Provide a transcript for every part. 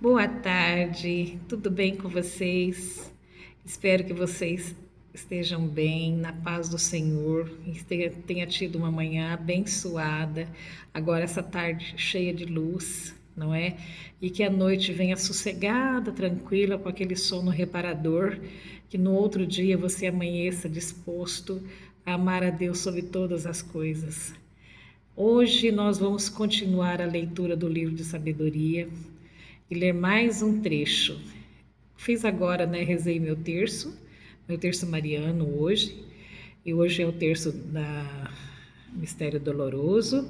Boa tarde, tudo bem com vocês? Espero que vocês estejam bem, na paz do Senhor, e tenha tido uma manhã abençoada, agora essa tarde cheia de luz, não é? E que a noite venha sossegada, tranquila, com aquele sono reparador, que no outro dia você amanheça disposto a amar a Deus sobre todas as coisas. Hoje nós vamos continuar a leitura do livro de sabedoria e ler mais um trecho. Fiz agora, né, rezei meu terço mariano hoje, e hoje é o terço da Mistério Doloroso,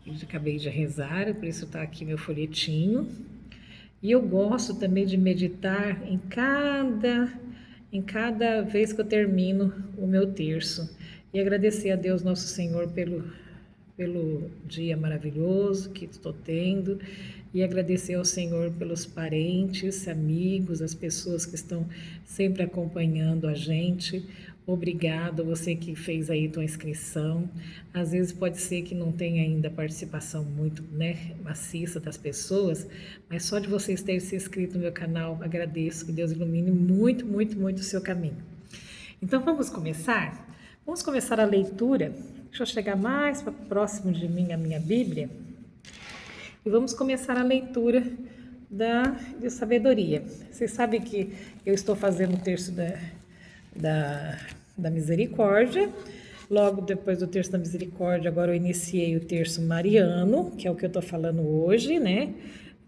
eu acabei de rezar, por isso está aqui meu folhetinho. E eu gosto também de meditar em cada vez que eu termino o meu terço e agradecer a Deus Nosso Senhor pelo dia maravilhoso que estou tendo e agradecer ao Senhor pelos parentes, amigos, as pessoas que estão sempre acompanhando a gente. Obrigado, você que fez aí tua inscrição. Às vezes pode ser que não tenha ainda participação muito, né, maciça das pessoas, mas só de vocês terem se inscrito no meu canal, agradeço, que Deus ilumine muito, muito, muito o seu caminho. Então vamos começar? Vamos começar a leitura. Deixa eu chegar mais para próximo de mim, a minha Bíblia. E vamos começar a leitura de sabedoria. Vocês sabem que eu estou fazendo o terço da misericórdia. Logo depois do terço da misericórdia, agora eu iniciei o terço mariano, que é o que eu estou falando hoje, né?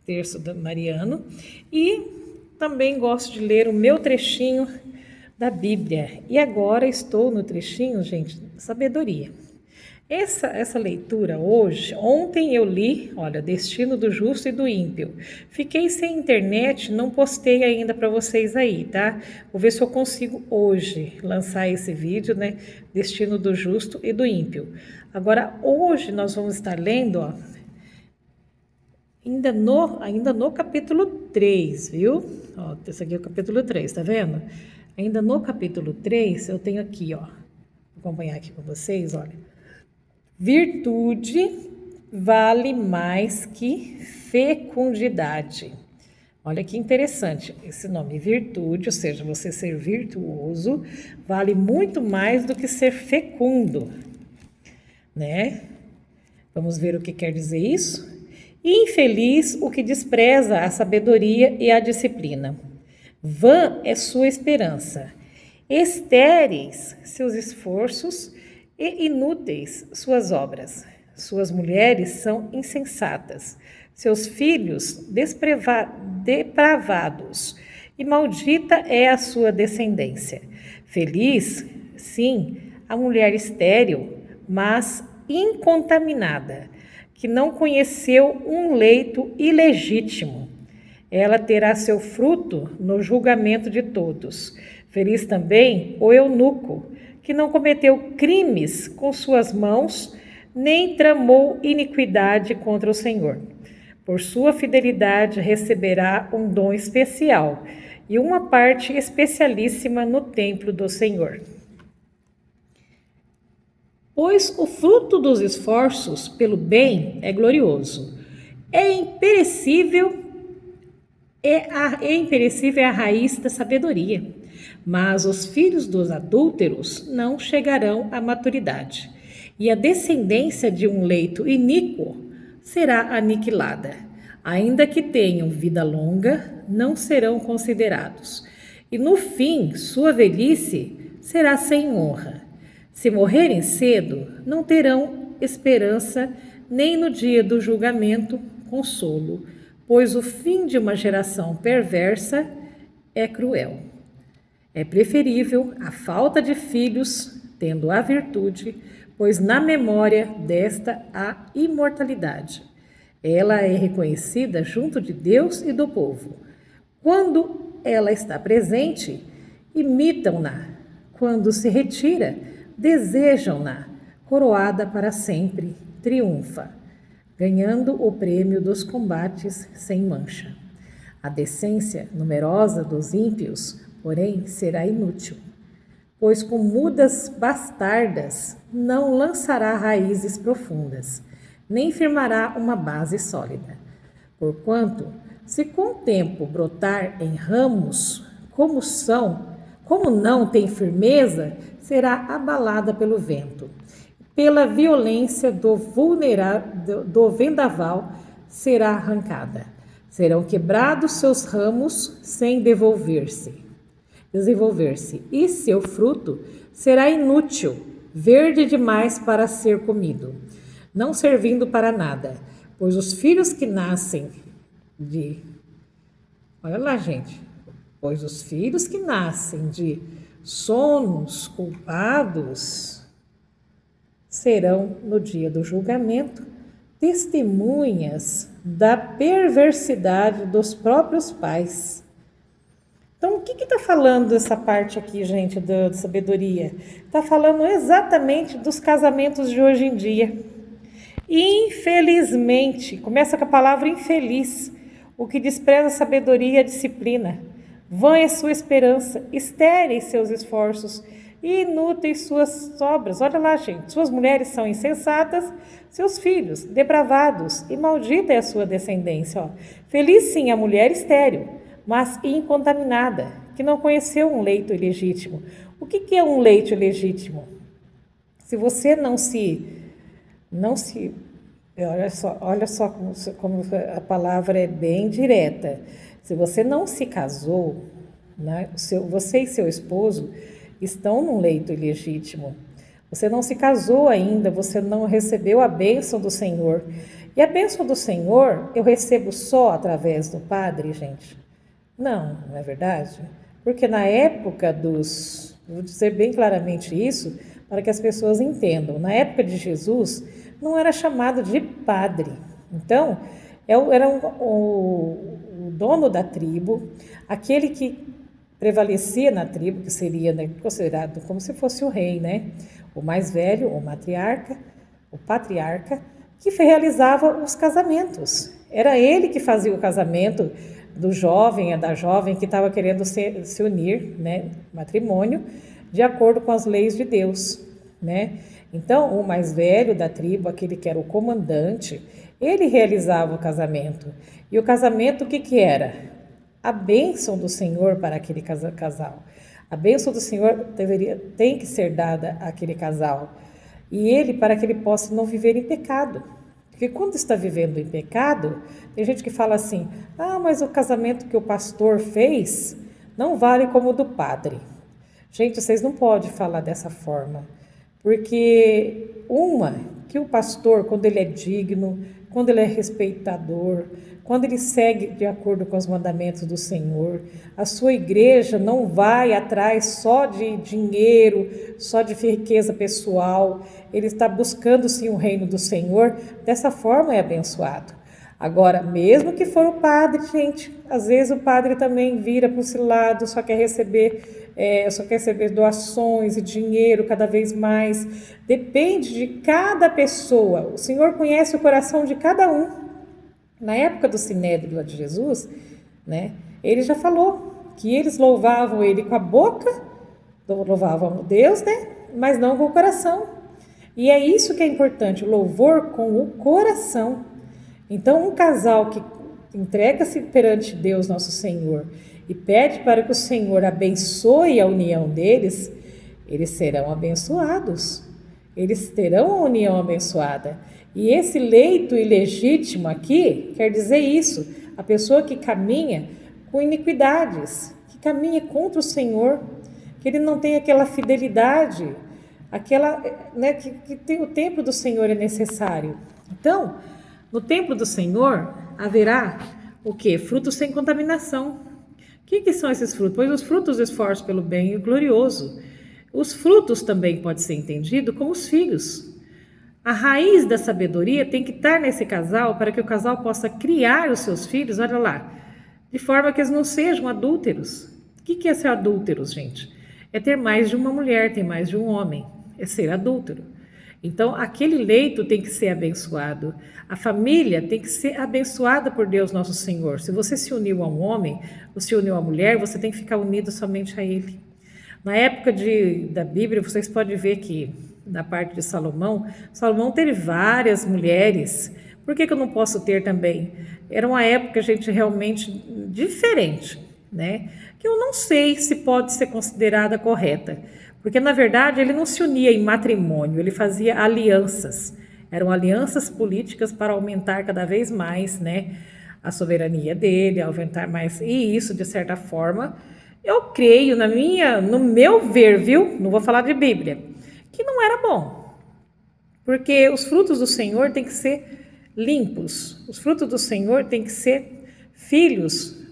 Terço mariano. E também gosto de ler o meu trechinho da Bíblia. E agora estou no trechinho, gente, sabedoria. Essa leitura hoje, ontem eu li, olha, Destino do Justo e do Ímpio. Fiquei sem internet, não postei ainda para vocês aí, tá? Vou ver se eu consigo hoje lançar esse vídeo, né? Destino do Justo e do Ímpio. Agora, hoje nós vamos estar lendo, ó, ainda no capítulo 3, viu? Ó, esse aqui é o capítulo 3, tá vendo? Ainda no capítulo 3, eu tenho aqui, ó, vou acompanhar aqui com vocês, olha. Virtude vale mais que fecundidade. Olha que interessante esse nome, virtude, ou seja, você ser virtuoso, vale muito mais do que ser fecundo, né? Vamos ver o que quer dizer isso? Infeliz o que despreza a sabedoria e a disciplina. Vã é sua esperança, estéreis seus esforços e inúteis suas obras. Suas mulheres são insensatas, seus filhos depravados, e maldita é a sua descendência. Feliz, sim, a mulher estéril, mas incontaminada, que não conheceu um leito ilegítimo. Ela terá seu fruto no julgamento de todos. Feliz também o eunuco, que não cometeu crimes com suas mãos, nem tramou iniquidade contra o Senhor. Por sua fidelidade receberá um dom especial e uma parte especialíssima no templo do Senhor. Pois o fruto dos esforços pelo bem é glorioso. É imperecível a raiz da sabedoria, mas os filhos dos adúlteros não chegarão à maturidade, e a descendência de um leito iníquo será aniquilada. Ainda que tenham vida longa, não serão considerados, e no fim sua velhice será sem honra. Se morrerem cedo, não terão esperança, nem no dia do julgamento consolo, pois o fim de uma geração perversa é cruel. É preferível a falta de filhos, tendo a virtude, pois na memória desta há imortalidade. Ela é reconhecida junto de Deus e do povo. Quando ela está presente, imitam-na. Quando se retira, desejam-na. Coroada para sempre, triunfa, ganhando o prêmio dos combates sem mancha. A decência numerosa dos ímpios, porém, será inútil, pois com mudas bastardas não lançará raízes profundas, nem firmará uma base sólida. Porquanto Se com o tempo brotar em ramos, como não tem firmeza, será abalada pelo vento. Pela violência do vendaval será arrancada. Serão quebrados seus ramos sem desenvolver-se, e seu fruto será inútil, verde demais para ser comido, não servindo para nada, pois os filhos que nascem de... Olha lá, gente. Pois os filhos que nascem de sonos culpados serão, no dia do julgamento, testemunhas da perversidade dos próprios pais. Então, o que está falando essa parte aqui, gente, da sabedoria? Está falando exatamente dos casamentos de hoje em dia. Infelizmente, começa com a palavra infeliz, o que despreza a sabedoria e a disciplina. Vã é sua esperança, estéreis seus esforços, e inúteis suas obras. Olha lá, gente, suas mulheres são insensatas, seus filhos depravados, e maldita é a sua descendência. Ó. Feliz sim a mulher estéril, mas incontaminada, que não conheceu um leito ilegítimo. O que é um leito ilegítimo? Se você não se olha só como a palavra é bem direta. Se você não se casou, né, você e seu esposo estão num leito ilegítimo. Você não se casou ainda, você não recebeu a bênção do Senhor. E a bênção do Senhor eu recebo só através do padre, gente? Não é verdade? Porque na época vou dizer bem claramente isso, para que as pessoas entendam, na época de Jesus, não era chamado de padre. Então, era o dono da tribo, aquele que prevalecia na tribo, que seria, né, considerado como se fosse o rei, né? O mais velho, o patriarca, que realizava os casamentos. Era ele que fazia o casamento do jovem, da jovem que estava querendo se unir, né, matrimônio, de acordo com as leis de Deus, né? Então, o mais velho da tribo, aquele que era o comandante, ele realizava o casamento. E o casamento, o que era? A bênção do Senhor para aquele casal. A bênção do Senhor tem que ser dada àquele casal. E ele, para que ele possa não viver em pecado. Porque quando está vivendo em pecado, tem gente que fala assim, mas o casamento que o pastor fez não vale como o do padre. Gente, vocês não podem falar dessa forma. Porque que o pastor, quando ele é digno, quando ele é respeitador, quando ele segue de acordo com os mandamentos do Senhor, a sua igreja não vai atrás só de dinheiro, só de riqueza pessoal, ele está buscando sim o reino do Senhor, dessa forma é abençoado. Agora, mesmo que for o padre, gente, às vezes o padre também vira para esse lado, só quer receber doações e dinheiro cada vez mais. Depende de cada pessoa. O Senhor conhece o coração de cada um. Na época do Sinédrio de Jesus, né, ele já falou que eles louvavam ele com a boca, louvavam Deus, né, mas não com o coração. E é isso que é importante, o louvor com o coração. Então, um casal que entrega-se perante Deus, nosso Senhor, e pede para que o Senhor abençoe a união deles, eles serão abençoados. Eles terão a união abençoada. E esse leito ilegítimo aqui quer dizer isso, a pessoa que caminha com iniquidades, que caminha contra o Senhor, que ele não tem aquela fidelidade, né, que tem o templo do Senhor é necessário. Então, no templo do Senhor haverá o quê? Frutos sem contaminação. O que são esses frutos? Pois os frutos do esforço pelo bem e o glorioso. Os frutos também pode ser entendido como os filhos. A raiz da sabedoria tem que estar nesse casal para que o casal possa criar os seus filhos, olha lá, de forma que eles não sejam adúlteros. O que é ser adúlteros, gente? É ter mais de uma mulher, ter mais de um homem. É ser adúltero. Então, aquele leito tem que ser abençoado. A família tem que ser abençoada por Deus Nosso Senhor. Se você se uniu a um homem, ou se uniu a uma mulher, você tem que ficar unido somente a ele. Na época da Bíblia, vocês podem ver que, na parte de Salomão teve várias mulheres, Por que eu não posso ter também? Era uma época, gente, realmente diferente, né? Que eu não sei se pode ser considerada correta. Porque, na verdade, ele não se unia em matrimônio, ele fazia alianças. Eram alianças políticas para aumentar cada vez mais, né, a soberania dele, aumentar mais. E isso, de certa forma, eu creio no meu ver, viu? Não vou falar de Bíblia, que não era bom. Porque os frutos do Senhor têm que ser limpos. Os frutos do Senhor têm que ser filhos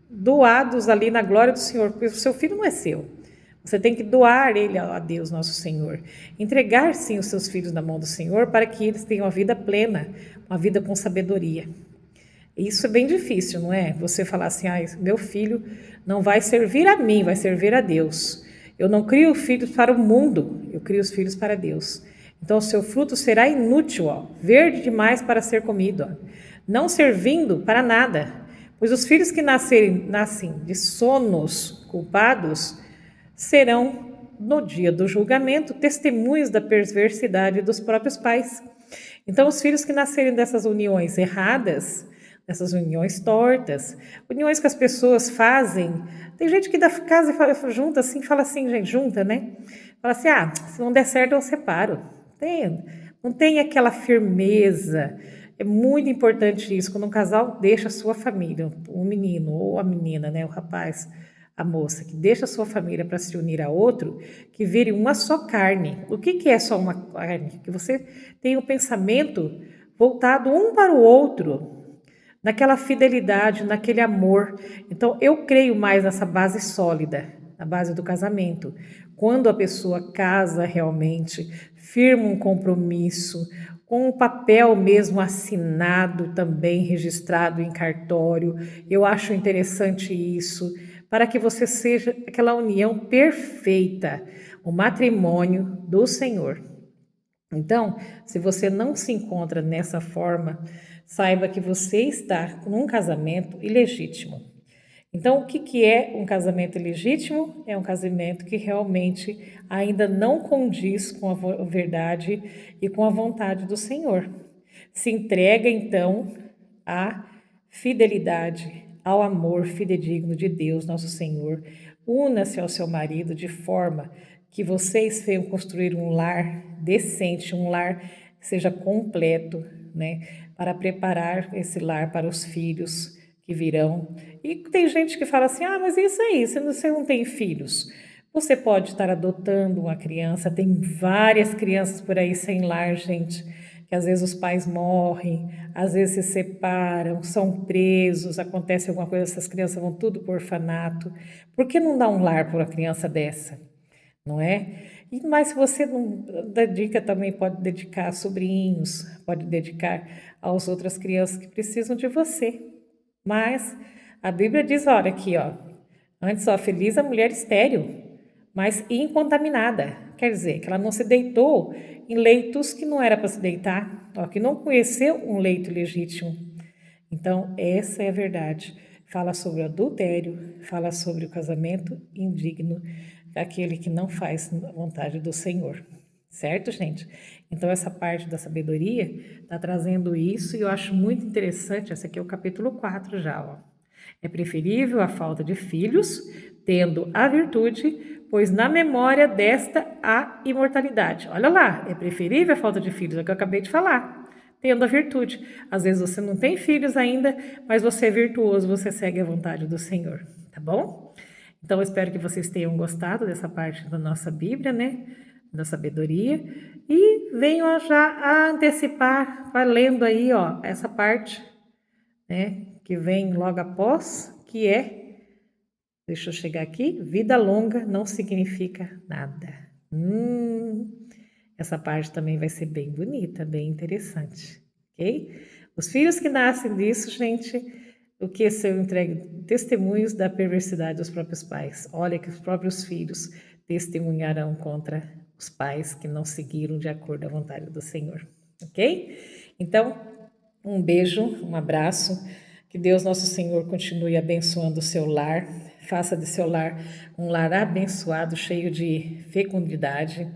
doados ali na glória do Senhor, porque o seu filho não é seu. Você tem que doar ele a Deus, nosso Senhor. Entregar, sim, os seus filhos na mão do Senhor para que eles tenham uma vida plena, uma vida com sabedoria. Isso é bem difícil, não é? Você falar assim, meu filho não vai servir a mim, vai servir a Deus. Eu não crio filhos para o mundo, eu crio os filhos para Deus. Então, o seu fruto será inútil, verde demais para ser comido, não servindo para nada. Pois os filhos que nascem de sonos culpados serão, no dia do julgamento, testemunhas da perversidade dos próprios pais. Então, os filhos que nascerem dessas uniões erradas, dessas uniões tortas, uniões que as pessoas fazem. Tem gente que da casa junta assim, fala assim, gente, junta, né? Fala assim, se não der certo eu separo. Não tem aquela firmeza. É muito importante isso, quando um casal deixa a sua família, o menino ou a menina, né, o rapaz, a moça, que deixa a sua família para se unir a outro, que vire uma só carne. O que é só uma carne? Que você tem o pensamento voltado um para o outro, naquela fidelidade, naquele amor. Então, eu creio mais nessa base sólida, na base do casamento. Quando a pessoa casa realmente, firma um compromisso, com um papel mesmo assinado também, registrado em cartório. Eu acho interessante isso, para que você seja aquela união perfeita, o matrimônio do Senhor. Então, se você não se encontra nessa forma, saiba que você está num casamento ilegítimo. Então, o que é um casamento ilegítimo? É um casamento que realmente ainda não condiz com a verdade e com a vontade do Senhor. Se entrega, então, à fidelidade, ao amor fidedigno de Deus, nosso Senhor. Una-se ao seu marido de forma que vocês venham construir um lar decente, um lar que seja completo, né? Para preparar esse lar para os filhos que virão. E tem gente que fala assim, mas isso aí, se você não tem filhos, você pode estar adotando uma criança, tem várias crianças por aí sem lar, gente, que às vezes os pais morrem, às vezes se separam, são presos, acontece alguma coisa, essas crianças vão tudo para o orfanato. Por que não dar um lar para uma criança dessa? Não é? Mas se você não dedica, também pode dedicar a sobrinhos, pode dedicar às outras crianças que precisam de você. Mas a Bíblia diz, olha aqui, antes, feliz a mulher estéril, mas incontaminada. Quer dizer, que ela não se deitou em leitos que não era para se deitar, que não conheceu um leito legítimo. Então, essa é a verdade. Fala sobre o adultério, fala sobre o casamento indigno, aquele que não faz a vontade do Senhor. Certo, gente? Então, essa parte da sabedoria está trazendo isso e eu acho muito interessante. Esse aqui é o capítulo 4 já. É preferível a falta de filhos, tendo a virtude, pois na memória desta há imortalidade. Olha lá, é preferível a falta de filhos, é o que eu acabei de falar. Tendo a virtude. Às vezes você não tem filhos ainda, mas você é virtuoso, você segue a vontade do Senhor, tá bom? Então, eu espero que vocês tenham gostado dessa parte da nossa Bíblia, né? Da sabedoria. E venham já a antecipar, vai lendo aí, essa parte, né? Que vem logo após, que é, deixa eu chegar aqui, vida longa não significa nada. Essa parte também vai ser bem bonita, bem interessante, ok? Os filhos que nascem disso, gente, o que são entregue testemunhos da perversidade dos próprios pais. Olha que os próprios filhos testemunharão contra os pais que não seguiram de acordo à vontade do Senhor, ok? Então, um beijo, um abraço, que Deus nosso Senhor continue abençoando o seu lar, faça de seu lar um lar abençoado, cheio de fecundidade,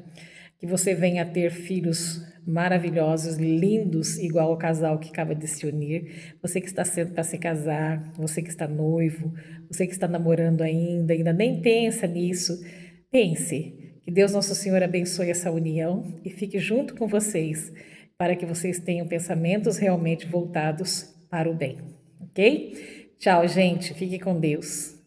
que você venha a ter filhos maravilhosos, lindos, igual o casal que acaba de se unir. Você que está sendo para se casar, você que está noivo, você que está namorando ainda nem pensa nisso. Pense. Que Deus Nosso Senhor abençoe essa união e fique junto com vocês, para que vocês tenham pensamentos realmente voltados para o bem. Ok? Tchau, gente. Fique com Deus.